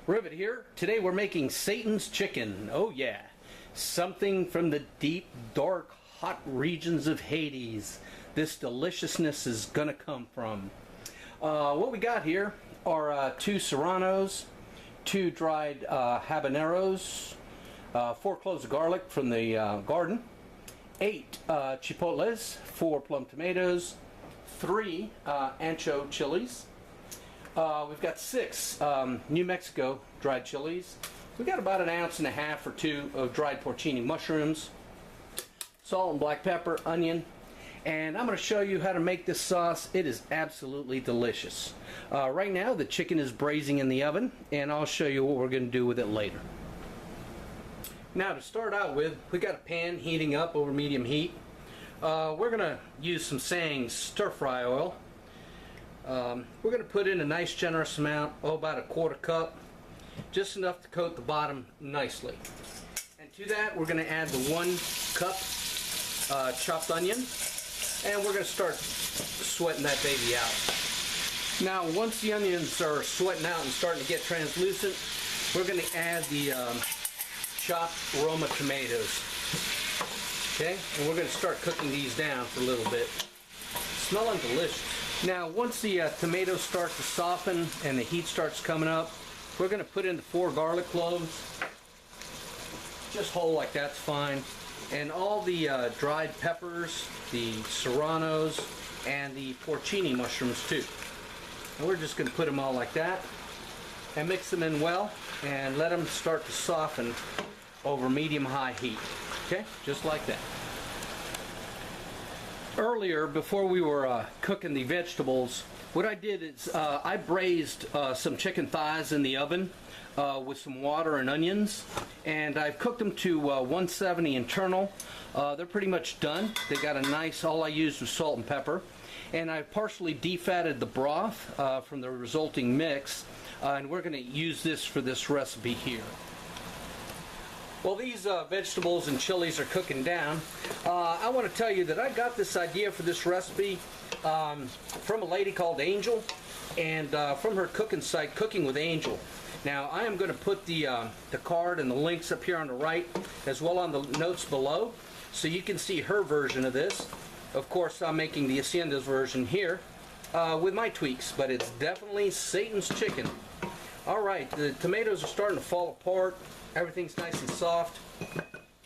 Rivet here. Today we're making Satan's chicken. Oh yeah, something from the deep, dark, hot regions of Hades this deliciousness is gonna come from. What we got here are 2 Serranos, 2 dried habaneros, 4 cloves of garlic from the garden, 8 Chipotles, 4 Plum Tomatoes, 3 Ancho chilies. We've got 6 New Mexico dried chilies. We've got about 1.5 ounces or 2 of dried porcini mushrooms, salt and black pepper, onion, and I'm going to show you how to make this sauce. It is absolutely delicious. Right now the chicken is braising in the oven, and I'll show you what we're going to do with it later. Now to start out with, we got a pan heating up over medium heat. We're going to use some Tsangs stir-fry oil. We're going to put in a nice generous amount, about 1/4 cup, just enough to coat the bottom nicely. And to that we're going to add the 1 cup chopped onion, and we're going to start sweating that baby out. Now once the onions are sweating out and starting to get translucent, we're going to add the chopped Roma tomatoes. Okay, and we're going to start cooking these down for a little bit. Smelling delicious. Now once the tomatoes start to soften and the heat starts coming up, we're going to put in the 4 garlic cloves. Just whole like that's fine. And all the dried peppers, the serranos, and the porcini mushrooms too. And we're just going to put them all like that and mix them in well and let them start to soften over medium-high heat. Okay, just like that. Earlier, before we were cooking the vegetables, what I did is I braised some chicken thighs in the oven with some water and onions, and I've cooked them to 170 internal. They're pretty much done. They got a nice, all I used was salt and pepper, and I partially defatted the broth from the resulting mix, and we're going to use this for this recipe here. While these vegetables and chilies are cooking down, I want to tell you that I got this idea for this recipe from a lady called Angel, and from her cooking site, Cooking with Angel. Now I am going to put the card and the links up here on the right, as well on the notes below, so you can see her version of this. Of course, I'm making the Hacienda's version here with my tweaks, but it's definitely Satan's chicken. Alright, the tomatoes are starting to fall apart. Everything's nice and soft.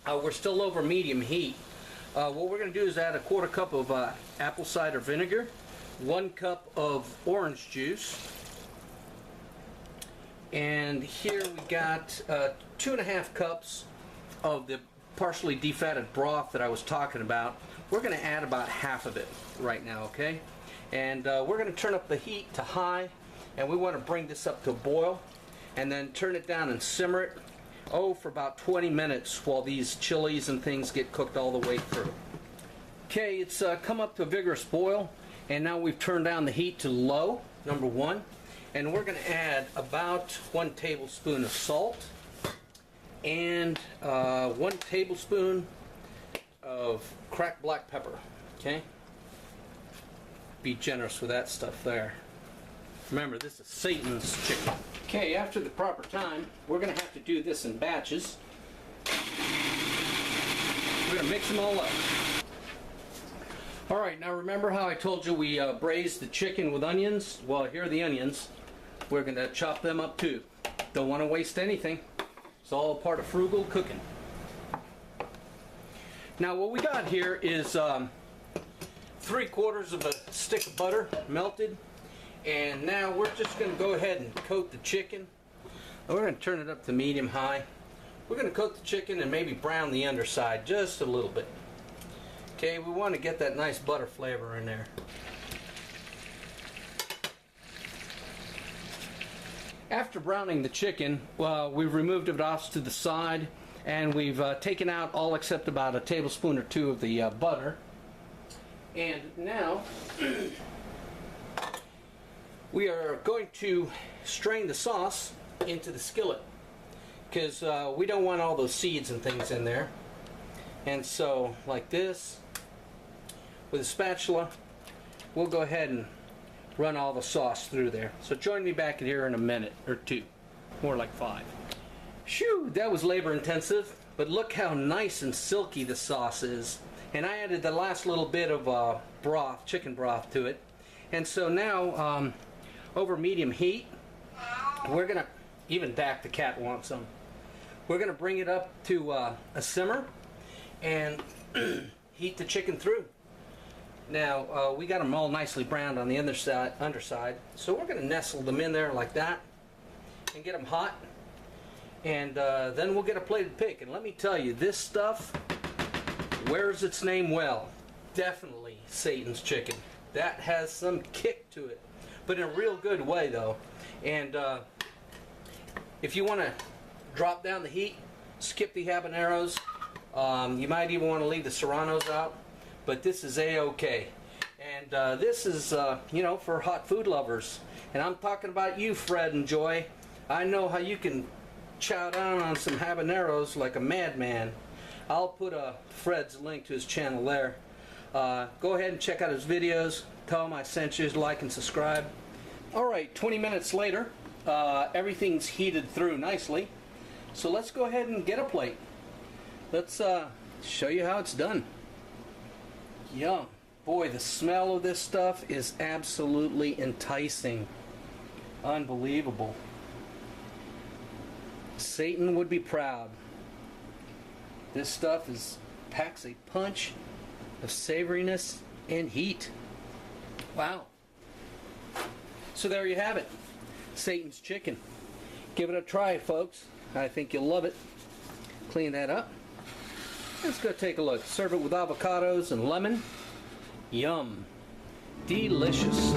We're still over medium heat. What we're going to do is add 1/4 cup of apple cider vinegar, 1 cup of orange juice, and here we got 2.5 cups of the partially defatted broth that I was talking about. We're going to add about half of it right now, okay? And we're going to turn up the heat to high, and we want to bring this up to a boil, and then turn it down and simmer it for about 20 minutes while these chilies and things get cooked all the way through. Okay, it's come up to a vigorous boil, and now we've turned down the heat to low, number 1, and we're going to add about 1 tablespoon of salt and 1 tablespoon of cracked black pepper. Okay, be generous with that stuff there. Remember, this is Satan's chicken. Okay, after the proper time, we're going to have to do this in batches. We're going to mix them all up. Alright, now remember how I told you we braised the chicken with onions? Well, here are the onions. We're going to chop them up too. Don't want to waste anything. It's all part of frugal cooking. Now what we got here is 3/4 of a stick of butter melted. And now we're just going to go ahead and coat the chicken. We're going to turn it up to medium-high. We're going to coat the chicken and maybe brown the underside just a little bit. Okay, we want to get that nice butter flavor in there. After browning the chicken, we've removed it off to the side, and we've taken out all except about a tablespoon or 2 of the butter. And now we are going to strain the sauce into the skillet, because we don't want all those seeds and things in there. And so, like this, with a spatula, we'll go ahead and run all the sauce through there. So join me back here in a minute or 2. More like 5. Shoo, that was labor intensive, but look how nice and silky the sauce is. And I added the last little bit of broth, chicken broth to it. And so now, over medium heat, we're gonna, even Dak the cat wants some. We're gonna bring it up to a simmer and heat the chicken through. Now, we got them all nicely browned on the underside, so we're gonna nestle them in there like that and get them hot. And then we'll get a plated pig. And let me tell you, this stuff wears its name well. Definitely Satan's chicken. That has some kick to it, but in a real good way though. And if you want to drop down the heat, skip the habaneros. You might even want to leave the serranos out, but this is a-okay. And this is, you know, for hot food lovers. And I'm talking about you, Fred and Joy. I know how you can chow down on some habaneros like a madman. I'll put Fred's link to his channel there. Go ahead and check out his videos. Tell him I sent you, like and subscribe. Alright, 20 minutes later, everything's heated through nicely. So let's go ahead and get a plate. Let's show you how it's done. Yum. Boy, the smell of this stuff is absolutely enticing. Unbelievable. Satan would be proud. This stuff packs a punch of savoriness and heat. Wow. So there you have it. Satan's chicken. Give it a try, folks. I think you'll love it. Clean that up. Let's go take a look. Serve it with avocados and lemon. Yum. Delicious.